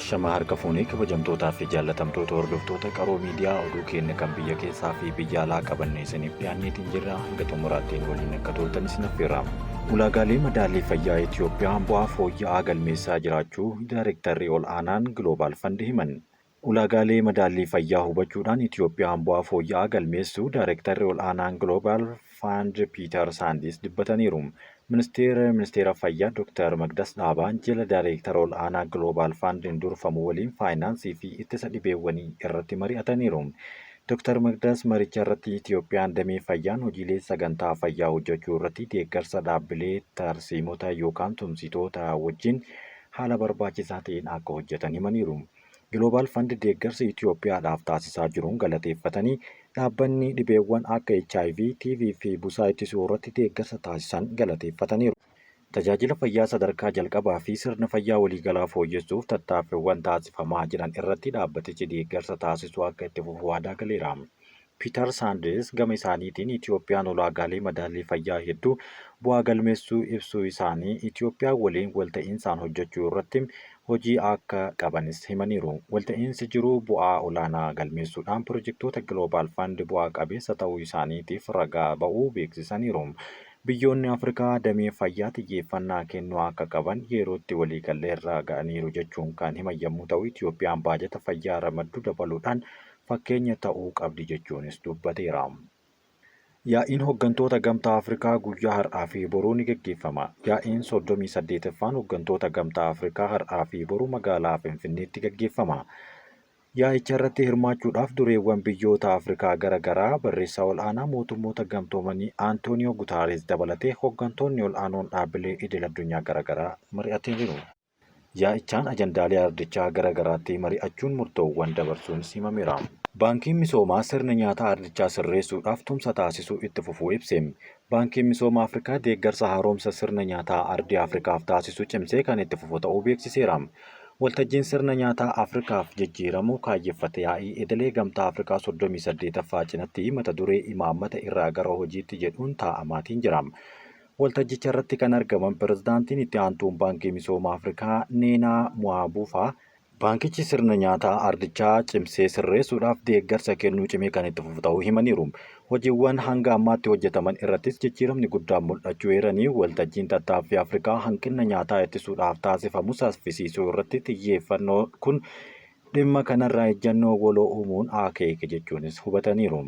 Ashama harka fuunee kabajamtootaa fi jaallatamtoota hordoftoota qaroo miidiyaa oduu keenya kan biyya keessaa fi biyya alaa qabannee isiniif dhiyaanneetiin jirra hanga xumuraattiin waliin akka turtan isin affeerama. Ulaagaalee madaallii fayyaa Itiyoophiyaan bu'aa fooyya'aa galmeessaa jiraachuu Daayirektarri ol aanaan Global Fund himan. Ulaagaalee madaallii fayyaa hubachuudhaan Itiyoophiyaan bu'aa fooyya'aa galmeessuu Daayirektarri ol aanaan Global Fund Piiter Saandis dubbataniiru. Ministeera Fayyaa Dr. Magdas Dhaabaan jala Daayirektara ol aanaa Global Fundiin durfamu waliin faayinaansii fi ittisa dhibeewwanii irratti mari'ataniiru. Dr. Magdas maricha irratti Itiyoophiyaan damee fayyaan hojiilee sagantaa fayyaa hojjechuu irratti deeggarsa dhaabbilee tarsiimota yookaan tumsitoota wajjin haala barbaachisaa ta'een akka hojjetan himaniiru. Global Fund deeggarsa Itiyoophiyaadhaaf taasisaa jiruun galateeffatanii dhaabbanni dhibeewwan akka HIV, TB fi busaa ittisuu irratti deeggarsa taasisan galateeffataniiru. Tajaajila fayyaa sadarkaa jalqabaa fi sirna fayyaa waliigalaa fooyyessuuf tattaaffiiwwan taasifamaa jiran irratti dhaabbatichi deeggarsa taasisuu akka itti fufu waadaa galeera. Piiter Saandis gama isaaniitiin Itiyoophiyaan ulaagaalee madaallii fayyaa hedduu bu'aa galmeessuu ibsuu isaanii Itiyoophiyaan waliin walta'iinsaan hojjechuu irratti hojii akka qabanis himaniiru. Walta'iinsi jiru bu'aa olaanaa galmeessuudhaan pirojektoota Global Fund bu'aa qabeessa ta'uu isaaniitiif ragaa ba'uu beeksisaniiru. Biyyoonni Afrikaa damee fayyaa xiyyeeffannaa kennuu akka qaban yerootti waliigallee irra ga'aniiru jechuun kan himan yommuu ta'u Itiyoophiyaan baajata fayyaa ramaddu dabaluudhaan fakkeenya ta'uu qabdi jechuunis dubbateera. Yaa'iin hooggantoota gamtaa Afrikaa guyyaa har'aa fi boruu ni gaggeeffama. Yaa'iin 38ffaan hooggantoota gamtaa Afrikaa har'aa fi boruu magaalaa Finfinneetti gaggeeffama. Yaa'icha irratti hirmaachuudhaaf dureewwan biyyoota Afrikaa garaagaraa barreessaa ol aanaa mootummoota gamtoomanii Antooniyoo Gutaares dabalatee hooggantoonni ol aanoon dhaabbilee idil addunyaa garaagaraa mari'ataniiru. Yaa'ichaan ajandaalee ardichaa garaagaraatti mari'achuun murtoowwan dabarsuunis himameera. Baankiin misoomaa sirna nyaataa ardichaa sirreessuudhaaf tumsa taasisuu itti fufuu ibse. Baankiin misooma Afrikaa deeggarsa haaromsa sirna nyaataa ardii Afrikaaf taasisu cimsee kan itti fufu ta'uu beeksiseera. Waltajjiin sirna nyaataa Afrikaaf jijjiiramu kaayyeffate yaa'ii idilee gamtaa Afrikaa 38ffaa cinatti mata duree imaammata irraa gara hojiitti jedhuun taa'amaatiin jira. Waltajjicha irratti kan argaman pirezidaantiin itti aantuun baankii misooma Afrikaa Neenaa Muwaabuufaa baankichi sirna nyaataa ardichaa cimsee sirreessuudhaaf deeggarsa kennuu cimee kan itti fufu ta'uu himaniiru. Hojiiwwan hanga ammaatti hojjetaman irrattis jijjiiramni guddaan mul'achuu eeranii waltajjiin tattaaffii Afrikaa hanqina nyaataa ittisuudhaaf taasifamu saffisiisuu irratti xiyyeeffannoo kun dhimma kanarraa ejjennoo waloo uumuun akeeke jechuunis hubataniiru.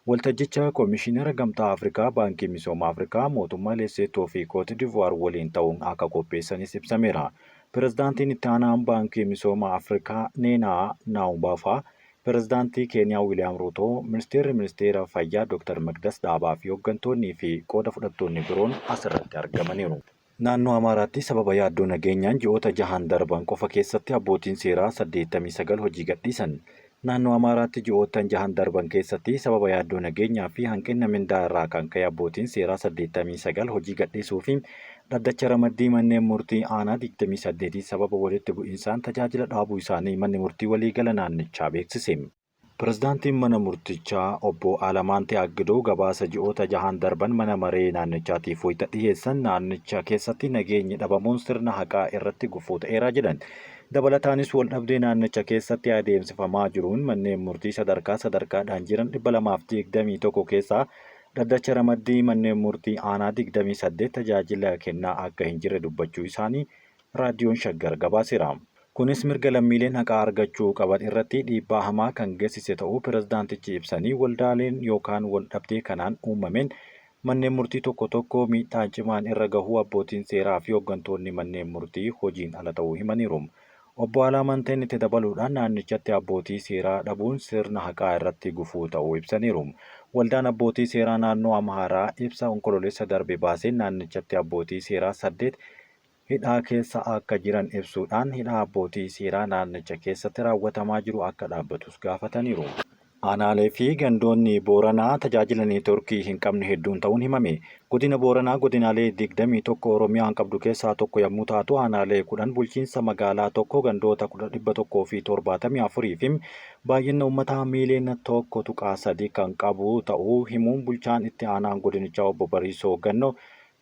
Waltajjicha Koomishinara Gamtaa Afrikaa Baankii Misooma Afrikaa mootummaa Leeseetoo fi Kooti Divuwaar waliin ta'uun akka qopheessanis ibsameera. Pirezidaantiin itti aanaan Baankii Misooma Afrikaa Neenaa Naawubaafaa, Pirezidaantii Keeniyaa Wiiliyaam Ruutoo, Ministeera Fayyaa Dr. Magdas Dhaabaa fi hooggantoonnii fi qooda fudhattoonni biroon asirratti argamaniiru. Naannoo Amaaraatti sababa yaaddoo nageenyaan ji'oota 6 darban qofa keessatti abbootiin seeraa 89 hojii gadhiisan. Naannoo Amaaraatti ji'oota 6 darban keessatti sababa yaaddoo nageenyaa fi hanqina mindaa irraa kan ka'e abbootiin seeraa 89 hojii gadhiisuu fi dhaddacha ramaddii manneen murtii aanaa 28 sababa walitti bu'iinsaan tajaajila dhaabuu isaanii manni murtii waliigala naannichaa beeksise. Pirezidaantiin mana murtichaa obbo Alamaantee Aggidoo gabaasa ji'oota 6 darban mana maree naannichaatiif wayita dhiyeessan naannicha keessatti nageenyi dhabamuun sirna haqaa irratti gufuu ta'eera jedhan. Dabalataanis waldhabdee naannicha keessatti adeemsifamaa jiruun manneen murtii sadarkaadhaan jiran 221 keessaa dhaddacha ramaddii manneen murtii aanaa 28 tajaajila kennaa akka hin jirre dubbachuu isaanii raadiyoon Shaggar gabaaseera. Kunis mirga lammiileen haqaa argachuu qaban irratti dhiibbaa hamaa kan geessise ta'uu pirezidaantichi ibsanii waldaaleen yookaan waldhabdee kanaan uumameen manneen murtii tokko miidhaan cimaan irra gahuu abbootiin seeraa fi hooggantoonni manneen murtii hojiin ala ta'uu himaniiru. Obbo Alaamanteen itti dabaluudhaan naannichatti abbootii seeraa dhabuun sirna haqaa irratti gufuu ta'uu ibsaniiru. Waldaan abbootii seeraa naannoo Amaaraa ibsa onkololeessa darbe baaseen naannichatti abbootii seeraa 8 hidhaa keessa akka jiran ibsuudhaan hidhaa abbootii seeraa naannicha keessatti raawwatamaa jiru akka dhaabbatus gaafataniiru. Aanaalee fi gandoonni Booranaa tajaajila neetwoorkii hin qabne hedduun ta'uun himame. Godina Booranaa godinaalee 21 Oromiyaan qabdu keessaa tokko yommuu taatu aanaalee 10 bulchiinsa magaalaa tokko gandoota 174 fi baay'ina uummataa miiliyoona 1.3 kan qabu ta'uu himuun bulchaan itti aanaan godinichaa obbo Bariisoo Gannoo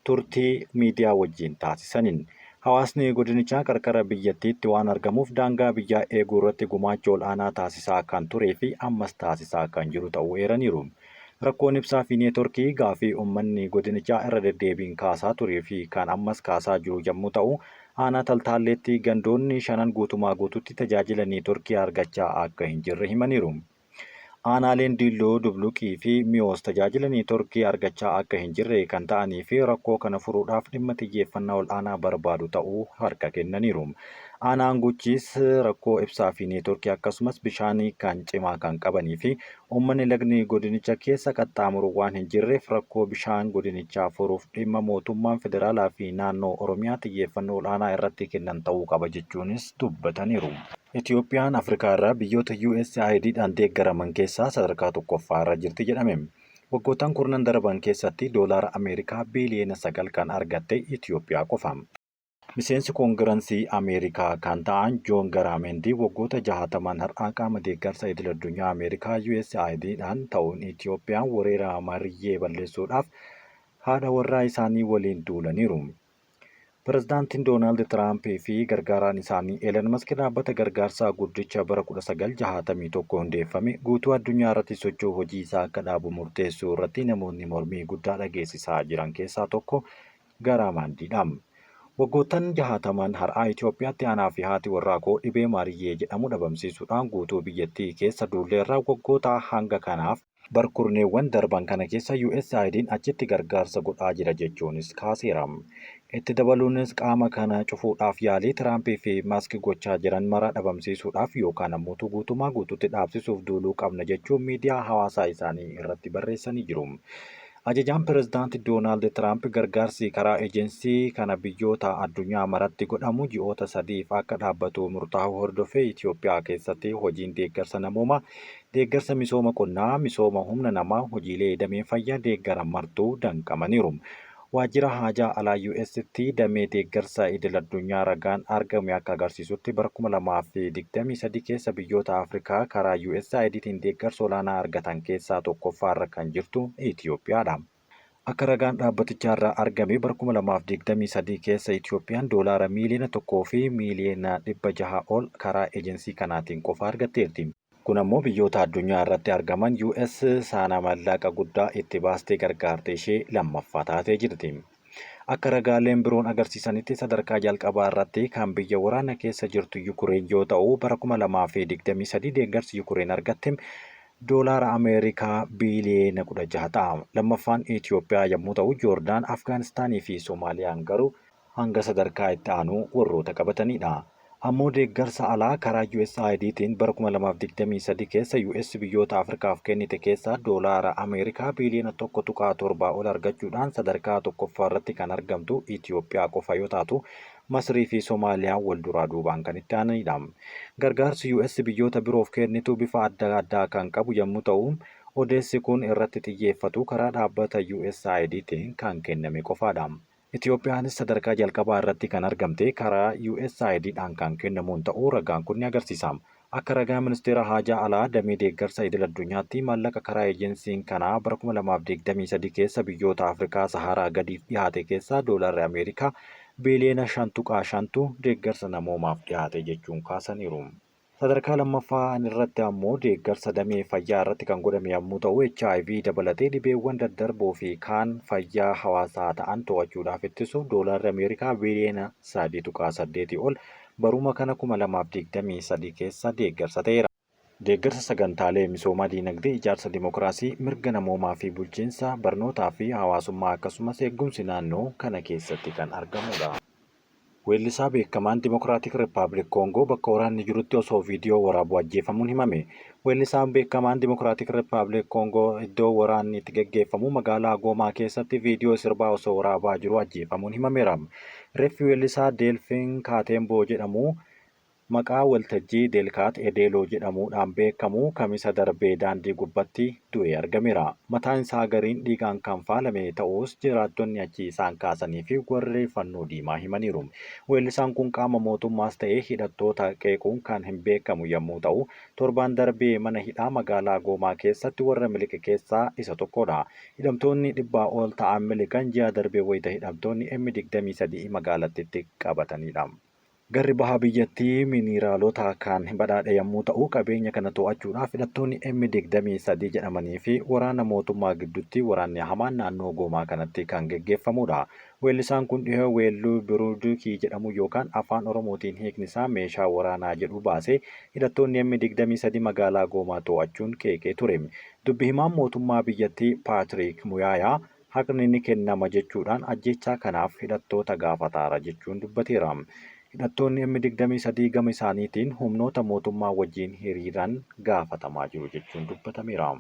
turtii miidiyaa wajjin taasisaniin. Hawaasni godinichaa qarqara biyyattiitti waan argamuuf daangaa biyyaa eeguu irratti gumaacha ol'aanaa taasisaa kan turee fi ammas taasisaa kan jiru ta'uu eeraniiru. Rakkoon ibsaa fi neetworkii gaafii uummanni godinichaa irra deddeebiin kaasaa turee fi kan ammas kaasaa jiru yommuu ta'u, aanaa Taltaalleetti gandoonni 5 guutumaa guutuutti tajaajila neetworkii argachaa akka hin jirre himaniiru. Aanaaleen Diilloo, Dubluqii fi Mi'oos tajaajila neetworkii argachaa akka hin jirre kan ta'anii fi rakkoo kana furuudhaaf dhimma xiyyeeffannaa ol'aanaa barbaadu ta'uu harka kennaniiru. Aanaan Guchis rakkoo ibsaa fi neetworkii akkasumas bishaanii kan cimaa kan qabanii fi uummanni lagni godinicha keessa qaxxaamuru waan hin jirreef rakkoo bishaan godinichaa furuuf dhimma mootummaan federaalaa fi naannoo Oromiyaa xiyyeeffannoo ol'aanaa irratti kennan ta'uu qaba jechuunis dubbataniiru. Itoophiyaan Afrikaa irraa biyyoota USAIDdhaan deeggaraman keessaa sadarkaa tokkoffaa irra jirti jedhame. Waggoottan kurnan darban keessatti doolaara Ameerikaa biiliyoona 9 kan argatte Itoophiyaa qofa. Miseensi koongirensii Ameerikaa kan ta'an Joon Garaameendi waggoota 60 har'aa qaama deeggarsa idil addunyaa Ameerikaa USAIDdhaan ta'uun Itoophiyaan weerara mariyyee balleessuudhaaf haadha warraa isaanii waliin duulaniiru. Pireezidaantiin Doonaald Tiraamp fi gargaaraan isaanii Eelan Mask dhaabbata gargaarsaa guddicha bara 1961 hundeeffame guutuu addunyaa irratti socho'uu hojii isaa akka dhaabu murteessuu irratti namoonni mormii guddaa dhageessisaa jiran keessaa tokko Garaamaandiidha. Waggoottan 60 har'aa Itoophiyaatti aanaa fi haati warraa koo dhibee maariyyee jedhamu dhabamsiisuudhaan guutuu biyyattii keessa duulleerraa waggoota hanga kanaaf barkurneewwan darban kana keessa USAID'n achitti gargaarsa godhaa jira jechuunis kaaseera. Itti dabaluunis qaama kana cufuudhaaf yaalii Tiraampii fi Maask gochaa jiran mara dhabamsiisuudhaaf yookaan ammoo guutumaa guutuutti dhaabsisuuf duuluu qabna jechuun miidiyaa hawaasaa isaanii irratti barreessanii jiru. Ajajaan pireezidaantii Doonaald Tiraamp gargaarsi karaa eejensii kana biyyoota addunyaa maratti godhamu ji'oota 3f akka dhaabbatu murtaa'uu hordofee Itoophiyaa keessatti hojiin deeggarsa namoomaa, deeggarsa misooma qonnaa, misooma humna namaa, hojiilee damee fayyaa deeggaran martuu danqamaniiru. Waajjira haajaa alaa US'tti damee deeggarsa idil addunyaa ragaan argame akka agarsiisutti bara 2023 keessa biyyoota Afrikaa karaa USAIDtiin deeggarsa olaanaa argatan keessaa tokkoffaarra kan jirtu Itoophiyaadha. Akka ragaan dhaabbatichaa irraa argame bara 2023 keessa Itoophiyaan doolaara miiliyoona 1 fi miiliyoona 600 ol karaa eejensii kanaatiin qofa argatteerti. Kun ammoo biyyoota addunyaa irratti argaman US saana maallaqa guddaa itti baastee gargaartee ishee lammaffaa taatee jirti. Akka ragaaleen biroon agarsiisanitti sadarkaa jalqabaa irratti kan biyya waraana keessa jirtu Yukureen yoo ta'u bara 2023 deeggarsi Yukureen argatte doolaara Ameerikaa biiliyoona 16 ta'a. Lammaffaan Itoophiyaa yommuu ta'u Joordaan, Afgaanistaanii fi Soomaaliyaan garuu hanga sadarkaa itti aanu warroota qabatanidha. Ammoo deeggarsa alaa karaa USAIDtiin bara 2023 keessa US biyyoota Afrikaaf kennite keessaa doolaara Ameerikaa biiliyoona 1.7 ol argachuudhaan sadarkaa tokkoffaa irratti kan argamtu Itoophiyaa qofa yoo taatu Masrii fi Somaaliyaa wal duraa duubaan kan itti aananidha. Gargaarsi US biyyoota biroof kennitu bifa adda addaa kan qabu yommuu ta'u, odeessi kun irratti xiyyeeffatu karaa dhaabbata USAIDtiin kan kenname qofaadha. Itoophiyaanis sadarkaa jalqabaa irratti kan argamte karaa USAIDdhaan kan kennamuun ta'uu ragaan kun ni agarsiisa. Akka ragaa ministeera haajaa alaa damee deeggarsa idil addunyaatti maallaqa karaa eejensiin kanaa bara 2023 keessa biyyoota Afrikaa Saharaa gadiif dhiyaate keessaa doolaarri Ameerikaa biiliyoona 5.5 deeggarsa namoomaaf dhiyaate jechuun kaasaniiru. Sadarkaa lammaffaa irratti ammoo deeggarsa damee fayyaa irratti kan godhame yommuu ta'u HIV dabalatee dhibeewwan daddarboo fi kaan fayyaa hawaasaa ta'an to'achuudhaaf ittisuuf doolaarri Ameerikaa biiliyoona 3.8 ol baruma kana 2023 keessa deeggarsa ta'eera. Deeggarsa sagantaalee misoomaa diinagdee, ijaarsa dimokiraasii, mirga namoomaa fi bulchiinsa, barnootaa fi hawaasummaa akkasumas eegumsi naannoo kana keessatti kan argamudha. Weellisaa beekamaan Dimokiraatik Rippaabilik Koongoo bakka waraanni jirutti osoo viidiyoo waraabuu ajjeefamuun himame. Weellisaan beekamaan Dimokiraatik Rippaabilik Koongoo iddoo waraanni itti gaggeeffamu magaalaa Goomaa keessatti viidiyoo sirbaa osoo waraabaa jiru ajjeefamuun himameera. Reeffi weellisaa Deelfiin Kaatemboo jedhamu maqaa waltajjii Deelkaat Edeeloo jedhamuudhaan beekamu kamisa darbee daandii gubbatti du'ee argameera. Mataan isaa gariin dhiigaan kan faalame ta'us jiraattonni achi isaan kaasanii fi warri fannoo diimaa himaniiru. Weellisaan kun qaama mootummaas ta'ee hidhattoota qeequun kan hin beekamu yommuu ta'u, torbaan darbee mana hidhaa magaalaa Goomaa keessatti warra miliqe keessaa isa tokkodha. Hidhamtoonni 100 ol ta'an miliqan ji'a darbee wayita hidhamtoonni M23 magaalattitti qabatanidha. Garri bahaa biyyattii mineraalota kan badhaadhe yommuu ta'u, qabeenya kana to'achuudhaaf hidhattoonni M23 jedhamanii fi waraana mootummaa gidduutti waraanni hamaan naannoo Goomaa kanatti kan geggeeffamudha. Weellisaan kun dhihoo weelluu Biruudukii jedhamu yookaan afaan Oromootiin hiikni isaa meeshaa waraanaa jedhu baasee hidhattoonni M23 magaalaa Goomaa to'achuun qeeqee ture. Dubbi himaan mootummaa biyyattii Paatiriik Muyaayaa haqni ni kennama jechuudhaan ajjechaa kanaaf hidhattoota gaafataara jechuun dubbateera. Hidhattoonni M23 gama isaaniitiin humnoota mootummaa wajjin hiriiraan gaafatamaa jiru jechuun dubbatameera.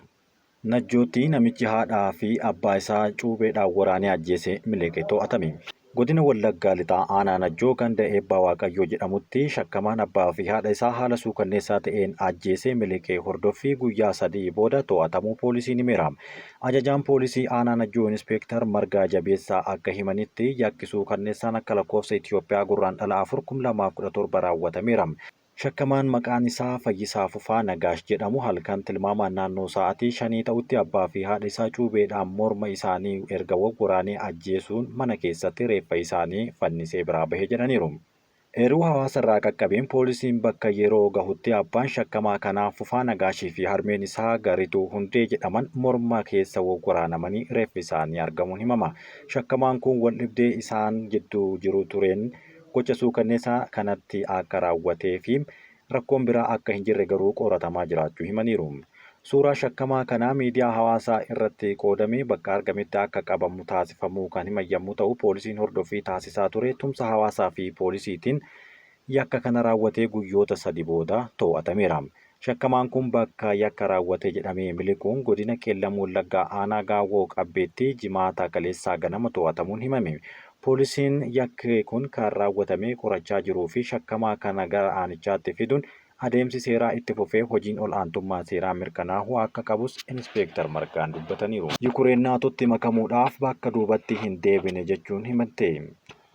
Najjootti namichi haadhaa fi abbaa isaa cuubeedhaan waraanee ajjeese miliqee to'atame. Godina Wallaggaa lixaa aanaa Najjoo ganda eebbaa Waaqayyoo jedhamutti shakkamaan abbaa fi haadha isaa haala suukanneessaa ta'een ajjeesee miliqee hordoffii guyyaa 3 booda to'atamuu poolisiin himeera. Ajajaan poolisii aanaa Najjoo Inspeektar Margaa Jabeessaa akka himanitti yakki suukanneessaan akka lakkoofsa Itoophiyaa gurraandhala 4 2017 raawwatameera. Shakkamaan maqaan isaa Fayyisaa Fufaa Nagaash jedhamu halkan tilmaamaan naannoo sa'aatii 5 ta'utti abbaa fi haadha isaa cuubeedhaan morma isaanii erga waraanee ajjeesuun mana keessatti reeffa isaanii fannisee biraa bahee jedhaniiru. Eeruu hawaasa irraa qaqqabeen poolisiin bakka yeroo gahutti abbaan shakkamaa kanaa Fufaa Nagaashii fi harmeen isaa Garituu Hundee jedhaman morma keessa waraanamanii reeffi isaanii argamuun himama. Shakkamaan kun wal dhibdee isaan gidduu jiru tureen gocha suukanneessaa kanatti akka raawwatee fi rakkoon biraa akka hin jirre garuu qoratamaa jiraachuu himaniiru. Suuraa shakkamaa kanaa miidiyaa hawaasaa irratti qoodamee bakka argametti akka qabamu taasifamuu kan himan yommuu ta'u, poolisiin hordoffii taasisaa ture tumsa hawaasaa fi poolisiitiin yakka kana raawwatee guyyoota 3 booda to'atameera. Shakkamaan kun bakka yakka raawwate jedhamee miliquun godina Qeellam Wallaggaa aanaa Gaawoo Qabbeetti jimaata kaleessaa ganama to'atamuun himame. Poolisiin yakki kun kan raawwatame qorachaa jiruu fi shakkamaa kana gara aanichaatti fiduun adeemsi seeraa itti fufee hojiin ol aantummaa seeraa mirkanaa'uu akka qabus Inspeektar Margaan dubbataniiru. Yukureen naatootti makamuudhaaf bakka duubatti hin deebine jechuun himatte.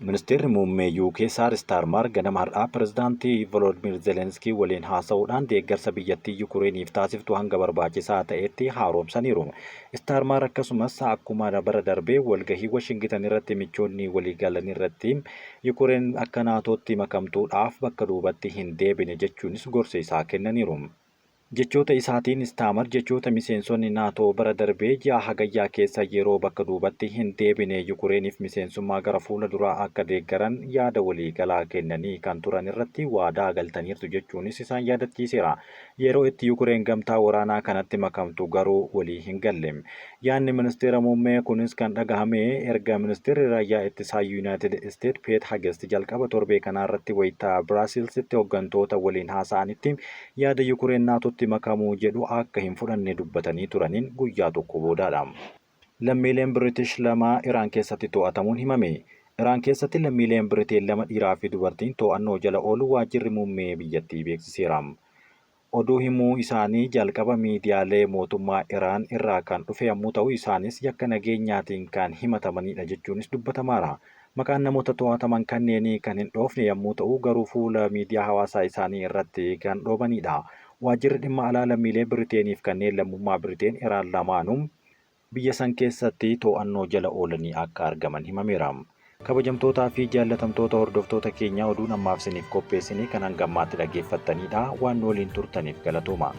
Ministeerri muummee UK Saar Starmer ganama har'aa pirezidaantii Volodimir Zelenskii waliin haasa'uudhaan deeggarsa biyyattii Yukureeniif taasiftu hanga barbaachisaa ta'etti haaromsaniiru. Starmer akkasumas akkuma bara darbee walgahii Washington irratti michoonni walii galan irratti Yukureen akka naatootti makamtuudhaaf bakka duubatti hin deebine jechuunis gorsa isaa kennaniiru. Jechoota isaatiin Starmer jechoota miseensonni naatoo bara darbee ji'a hagayyaa keessa yeroo bakka duubatti hin deebine Yukureeniif miseensummaa gara fuula duraa akka deeggaran yaada walii galaa kennanii kan turan irratti waadaa galtaniirtu jechuunis isaan yaadachiiseera. Yeroo itti Yukureen gamtaa waraanaa kanatti makamtu garuu walii hin galle. Yaadni ministeera muummee kunis kan dhagahame erga ministeerri raayyaa ittisaa Yuunaayitid Isteet Peet Hagest jalqaba torbee kanarratti wayitaa Biraasiilsitti hooggantoota waliin haasa'anitti yaada Yukureen naatootti makamuu jedhu akka hin fudhanne dubbatanii turaniin guyyaa tokko boodaadha. Lammiileen Biriitish 2 Iraan keessatti to'atamuun himame. Iraan keessatti lammiileen Biriteen 2 dhiiraa fi dubartiin to'annoo jala oolu waajjirri muummee biyyattii beeksiseera. Oduu himuu isaanii jalqaba miidiyaalee mootummaa Iraan irraa kan dhufe yommuu ta'u, isaanis yakka nageenyaatiin kan himatamanidha jechuunis dubbatamaara. Maqaan namoota to'ataman kanneenii kan hin dhoofne yommuu ta'u, garuu fuula miidiyaa hawaasaa isaanii irratti kan dhoobanidha. Waajjirri dhimma alaa lammiilee Biriteeniif kanneen lammummaa Biriteen Iraan lamaanuu biyya san keessatti to'annoo jala oolanii akka argaman himameera. Kabajamtootaa fi jaallatamtoota hordoftoota keenyaa oduun ammaaf isiniif qopheessinee kan hanga ammaatti dhaggeeffattanidha. Waan waliin turtaniif galatooma.